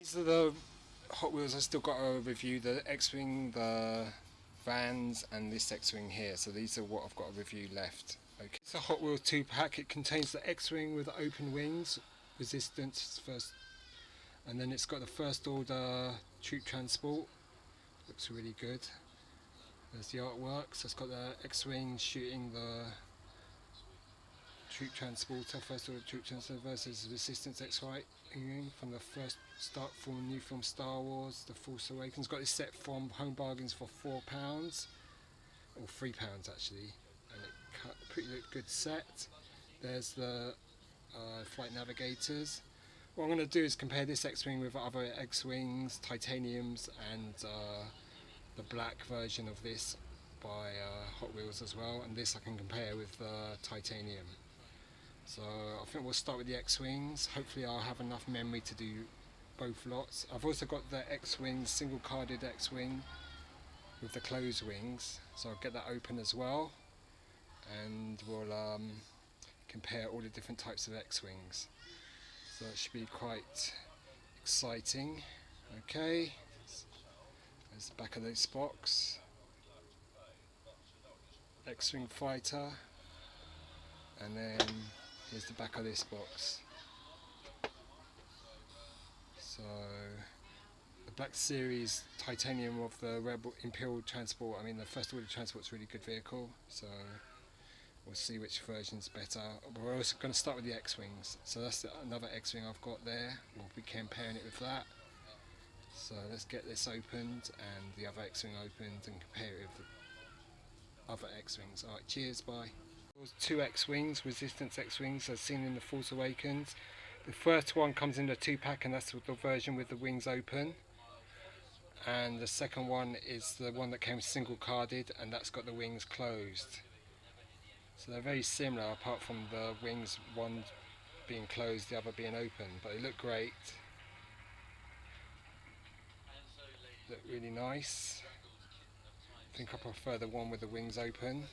These are the Hot Wheels I still got to review, the X-Wing, the Vans and this X-Wing here. So these are what I've got a review left. Okay. It's a Hot Wheels 2 pack. It contains the X-Wing with the open wings, resistance first, and then it's got the first order troop transport. Looks really good. There's the artwork. So it's got the X-Wing shooting the troop transporter, first order troop transporter versus Resistance X-Wing from the first start from new film Star Wars, The Force Awakens. Got this set from Home Bargains for £4 or £3 actually, and it cut pretty good set. There's the flight navigators. What I'm going to do is compare this X-Wing with other X-Wings, titaniums, and the black version of this by Hot Wheels as well, and this I can compare with the titanium. So I think we'll start with the X-Wings. Hopefully I'll have enough memory to do both lots. I've also got the X-Wing, single carded X-Wing with the closed wings, so I'll get that open as well, and we'll compare all the different types of X-Wings. So it should be quite exciting. Okay, there's the back of this box. X-Wing fighter, and then here's the back of this box. So the Black Series titanium of the Rebel Imperial Transport, I mean the first order transport's a really good vehicle, so we'll see which version's better. We're also going to start with the X-Wings, so that's another X-Wing I've got there. We'll be comparing it with that. So let's get this opened and the other X-Wing opened and compare it with the other X-Wings. Alright, cheers, bye. There's two X-Wings, Resistance X-Wings as seen in The Force Awakens. The first one comes in the 2-pack, and that's the version with the wings open. And the second one is the one that came single carded, and that's got the wings closed. So they're very similar apart from the wings, one being closed, the other being open, but they look great. Look really nice. I think I prefer the one with the wings open.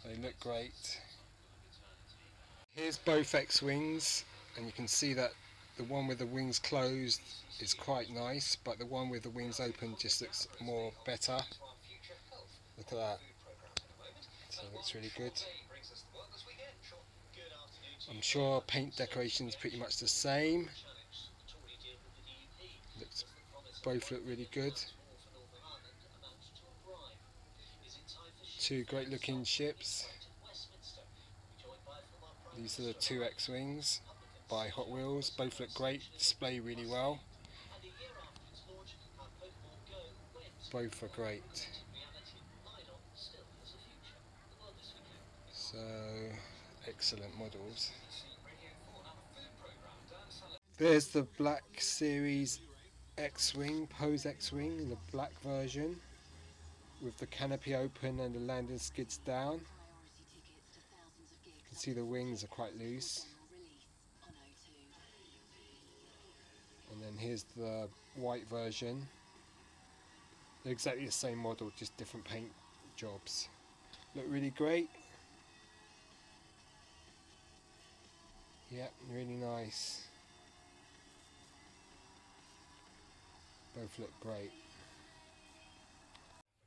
They look great. Here's both X-Wings, and you can see that the one with the wings closed is quite nice, but the one with the wings open just looks more better. Look at that. So it looks really good. I'm sure paint decoration is pretty much the same. Both look really good. Two great looking ships. These are the two X-Wings by Hot Wheels. Both look great, display really well. Both are great. So, excellent models. There's the Black Series X-Wing, Pose X-Wing, the black version, with the canopy open and the landing skids down. You can see the wings are quite loose. And then here's the white version. They're exactly the same model, just different paint jobs. Look really great. Yep, really nice. Both look great.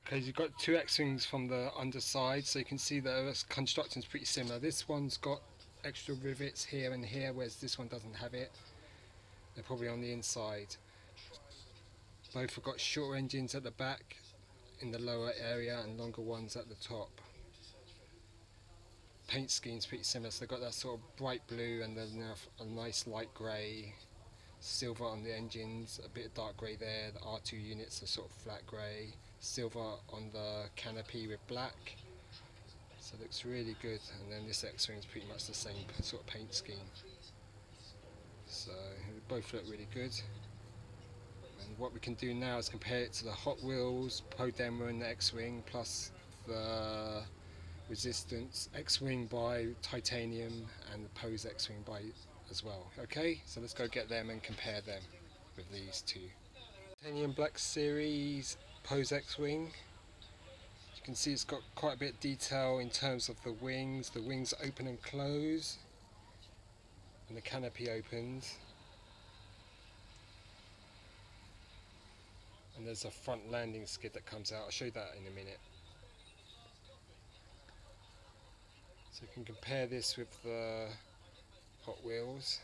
Okay, you've got two X-Wings from the underside, so you can see the construction is pretty similar. This one's got extra rivets here and here, whereas this one doesn't have it. They're probably on the inside. Both have got shorter engines at the back in the lower area and longer ones at the top. Paint scheme's pretty similar, so they've got that sort of bright blue and then a nice light grey, silver on the engines, a bit of dark grey there. The R2 units are sort of flat grey, silver on the canopy with black, so it looks really good. And then this X-Wing is pretty much the same sort of paint scheme, so they both look really good. And what we can do now is compare it to the Hot Wheels Pro Demo and the X-Wing, plus the Resistance X-Wing by Titanium and the Pose X-Wing by as well. Okay, so let's go get them and compare them with these two. Titanium Black Series Pose X-Wing. You can see it's got quite a bit of detail in terms of the wings. The wings open and close, and the canopy opens. there's a front landing skid that comes out. I'll show you that in a minute. So you can compare this with the Hot Wheels.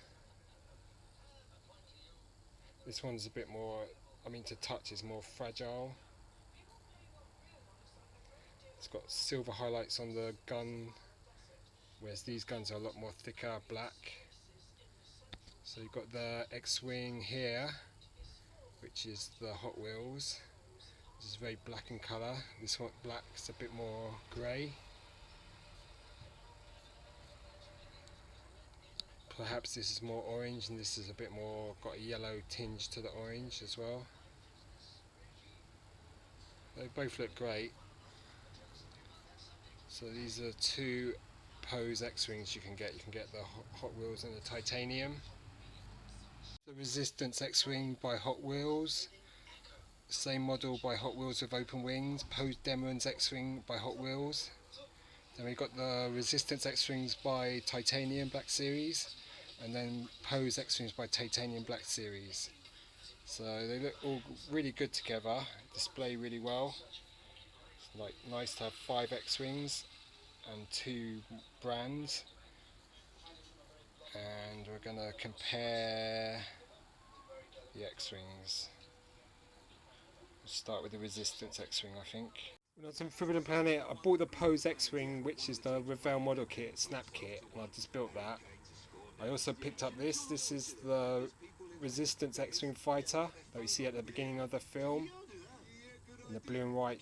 This one's a bit more, to touch is more fragile. It's got silver highlights on the gun, whereas these guns are a lot more thicker, black. So you've got the X-Wing here, which is the Hot Wheels. This is very black in colour. This one black's a bit more grey. Perhaps this is more orange, and this is a bit more, got a yellow tinge to the orange as well. They both look great. So these are two Pose X-Wings you can get. You can get the Hot Wheels and the titanium. The Resistance X-Wing by Hot Wheels. Same model by Hot Wheels with open wings. Pose Demon's X-Wing by Hot Wheels. Then we've got the Resistance X-Wings by Titanium Black Series. And then Pose X-Wings by Titanium Black Series. So they look all really good together, display really well. It's like nice to have 5 X-Wings and 2 brands. And we're going to compare the X-Wings. We'll start with the Resistance X-Wing, I think. When I was on Forbidden Planet, I bought the Pose X-Wing, which is the Revell model kit, snap kit, and I just built that. I also picked up this. This is the Resistance X-Wing fighter that we see at the beginning of the film, in the blue and white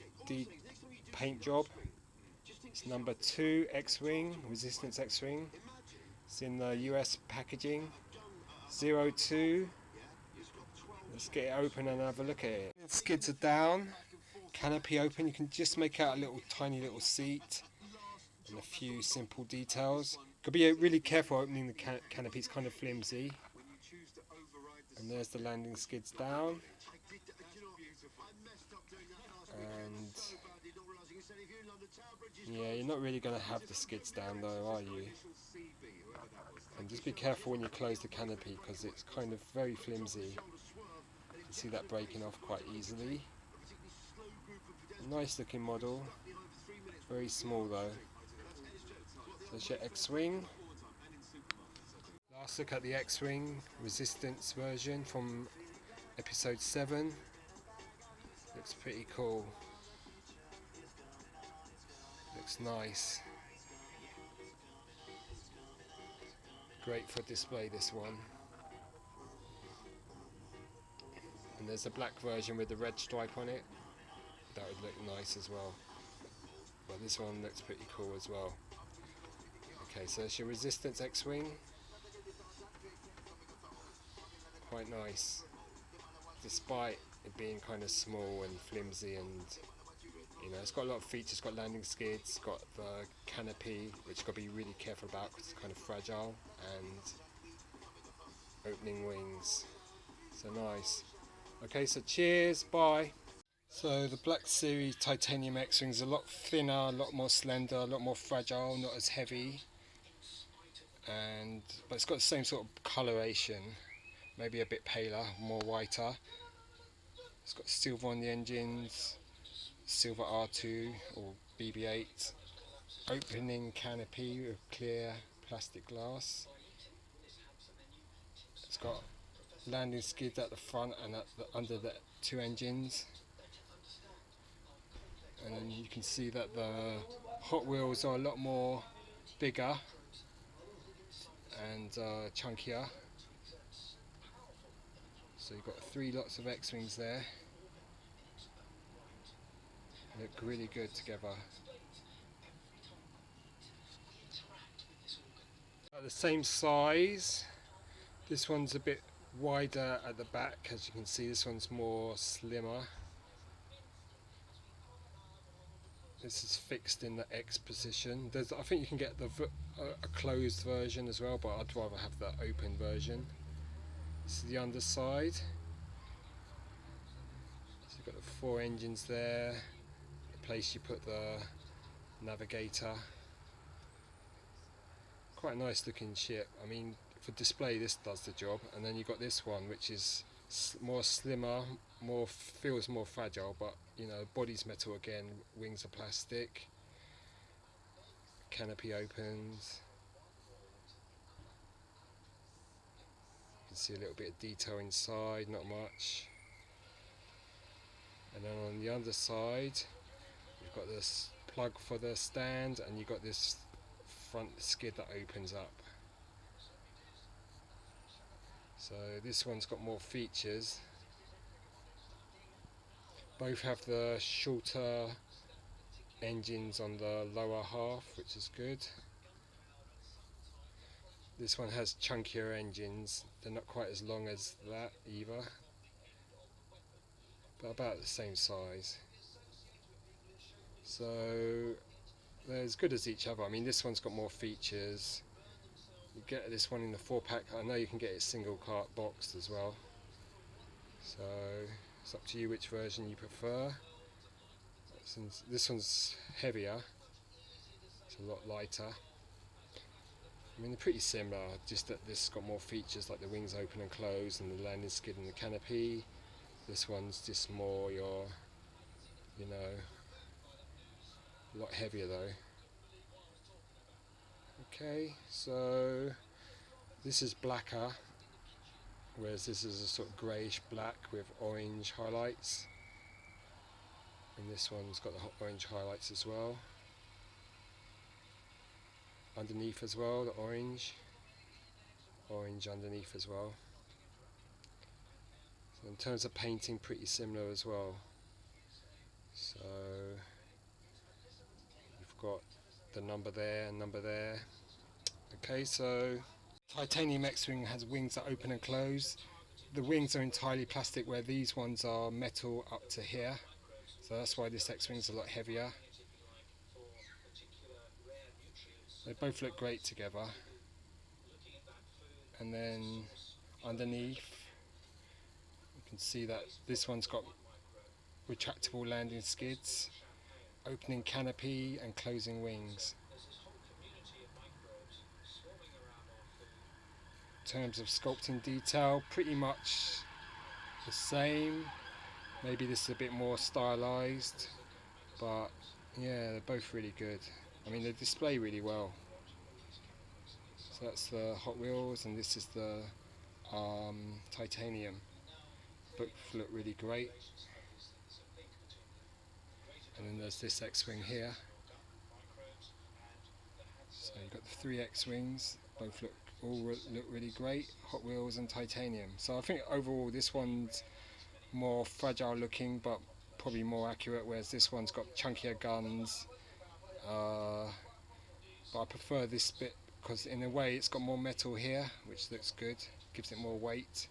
paint job. It's number 2 X-Wing, Resistance X-Wing. It's in the US packaging. 02. Let's get it open and have a look at it. The skids are down, canopy open. You can just make out a tiny little seat and a few simple details. Got to be really careful opening the canopy, it's kind of flimsy. And there's the landing skids down. And yeah, you're not really going to have the skids down though, are you? And just be careful when you close the canopy because it's kind of very flimsy. You can see that breaking off quite easily. Nice looking model, very small though. So there's your X-Wing. Last look at the X-Wing Resistance version from episode 7. Looks pretty cool. Looks nice. Great for display, this one. And there's a black version with the red stripe on it. That would look nice as well. But this one looks pretty cool as well. Okay, so it's your Resistance X-Wing. Quite nice. Despite it being kind of small and flimsy, and it's got a lot of features. It's got landing skids, got the canopy, which you've got to be really careful about because it's kind of fragile, and opening wings. So nice. Okay, so cheers, bye. So the Black Series Titanium X-Wing is a lot thinner, a lot more slender, a lot more fragile, not as heavy, but it's got the same sort of coloration, maybe a bit paler, more whiter. It's got silver on the engines, silver R2 or BB8, opening canopy with clear plastic glass. It's got landing skids at the front and under the 2 engines. And then you can see that the Hot Wheels are a lot more bigger and chunkier. So you've got 3 lots of X-Wings there. Look really good together. At the same size, this one's a bit wider at the back, as you can see. This one's more slimmer. This is fixed in the X position. I think you can get a closed version as well, but I'd rather have the open version. This is the underside. So you've got the 4 engines there, the place you put the navigator. Quite a nice looking ship. For display this does the job. And then you've got this one, which is more slimmer, more feels more fragile, but you know, body's metal again, wings are plastic, canopy opens. You can see a little bit of detail inside, not much. And then on the underside, you've got this plug for the stand, and you've got this front skid that opens up. So this one's got more features. Both have the shorter engines on the lower half, which is good. This one has chunkier engines. They're not quite as long as that either, but about the same size. So they're as good as each other. I mean, this one's got more features. You get this one in the 4-pack. I know you can get it single cart boxed as well. So it's up to you which version you prefer. Since this one's heavier, it's a lot lighter. I mean, they're pretty similar, just that this has got more features like the wings open and close and the landing skid and the canopy. This one's just more your, you know, a lot heavier though. Okay, so this is blacker, whereas this is a sort of greyish black with orange highlights. And this one's got the hot orange highlights as well. Underneath as well, the orange underneath as well. So in terms of painting, pretty similar as well. So you've got the number there and number there. Okay, so titanium X-Wing has wings that open and close. The wings are entirely plastic, where these ones are metal up to here. So that's why this X-Wing is a lot heavier. They both look great together. And then underneath, you can see that this one's got retractable landing skids, opening canopy and closing wings. In terms of sculpting detail, pretty much the same. Maybe this is a bit more stylized, but yeah, they're both really good. I mean, they display really well. So that's the Hot Wheels, and this is the titanium. Both look really great. And then there's this X-Wing here. So you've got the 3 X-Wings, both look really great, Hot Wheels and titanium. So I think overall this one's more fragile looking, but probably more accurate, whereas this one's got chunkier guns. But I prefer this bit because in a way it's got more metal here, which looks good, gives it more weight.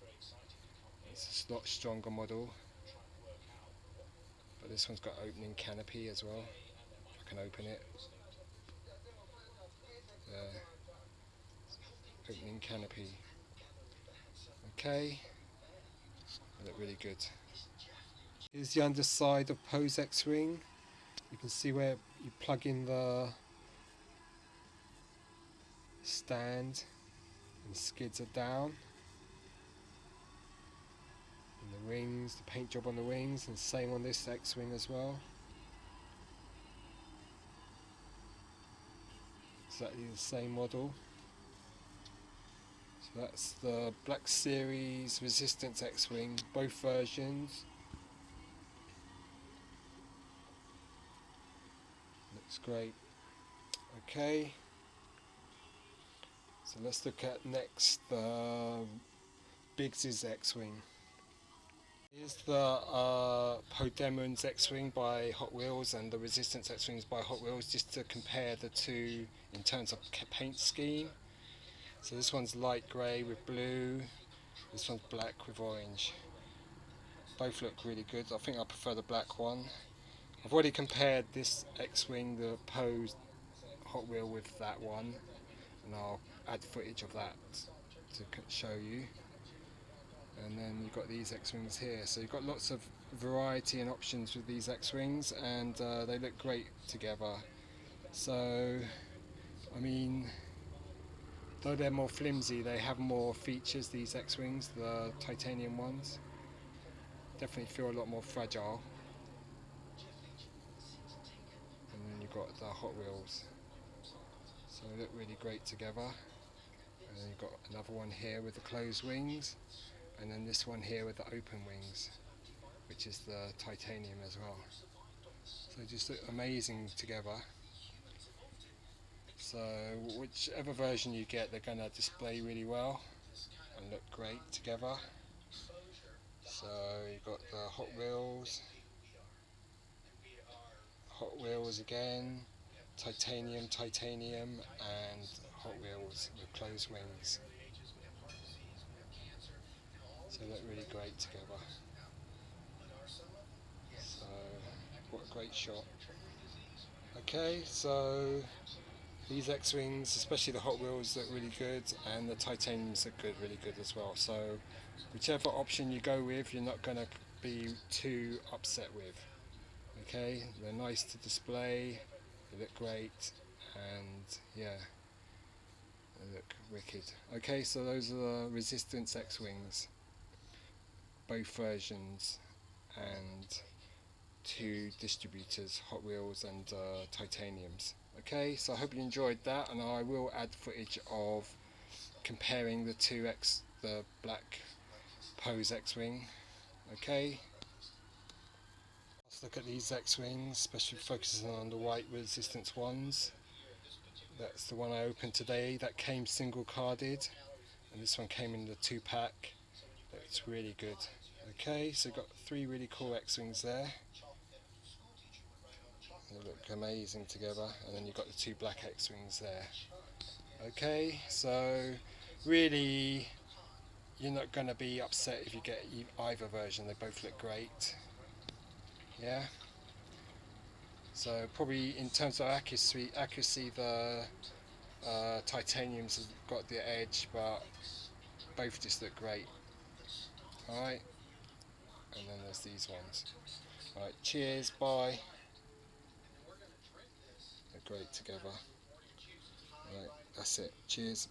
It's a lot stronger model. But this one's got opening canopy as well. I can open it. Opening canopy. Okay, they look really good. Here's the underside of Poe's X-Wing. You can see where you plug in the stand and skids are down. And the wings, the paint job on the wings, and same on this X-Wing as well. Exactly the same model. So that's the Black Series Resistance X-Wing, both versions. Looks great. Okay, so let's look at next the Biggs's X-Wing. Here's the Poe Dameron's X-Wing by Hot Wheels and the Resistance X-Wings by Hot Wheels, just to compare the two in terms of paint scheme. So this one's light grey with blue, this one's black with orange. Both look really good. I think I prefer the black one. I've already compared this X-Wing, the Poe Hot Wheel, with that one, and I'll add footage of that to show you. And then you've got these X-Wings here, so you've got lots of variety and options with these X-Wings, and they look great together. So I mean, Though they're more flimsy, they have more features, these X-Wings, the titanium ones. Definitely feel a lot more fragile. And then you've got the Hot Wheels. So they look really great together. And then you've got another one here with the closed wings. And then this one here with the open wings, which is the titanium as well. So they just look amazing together. So whichever version you get, they're going to display really well and look great together. So you've got the Hot Wheels again, titanium, and Hot Wheels with closed wings. So they look really great together. So what a great shot. Okay, so these X-Wings, especially the Hot Wheels, look really good, and the titaniums look good, really good as well. So whichever option you go with, you're not going to be too upset with. Okay, they're nice to display, they look great, and yeah, they look wicked. Okay, so those are the Resistance X-Wings, both versions, and two distributors, Hot Wheels and titaniums. Okay, so I hope you enjoyed that, and I will add footage of comparing the black Pose X-Wing. Okay, let's look at these X-Wings, especially focusing on the white Resistance ones. That's the one I opened today, that came single carded, and this one came in the 2-pack. It's really good. Okay, so got 3 really cool X-Wings there. They look amazing together, and then you've got the 2 black X-Wings there. Okay, so really you're not going to be upset if you get either version, they both look great. Yeah, so probably in terms of accuracy the titaniums have got the edge, but both just look great. Alright, and then there's these ones. Alright, cheers, bye. They're great together. Alright, that's it, cheers.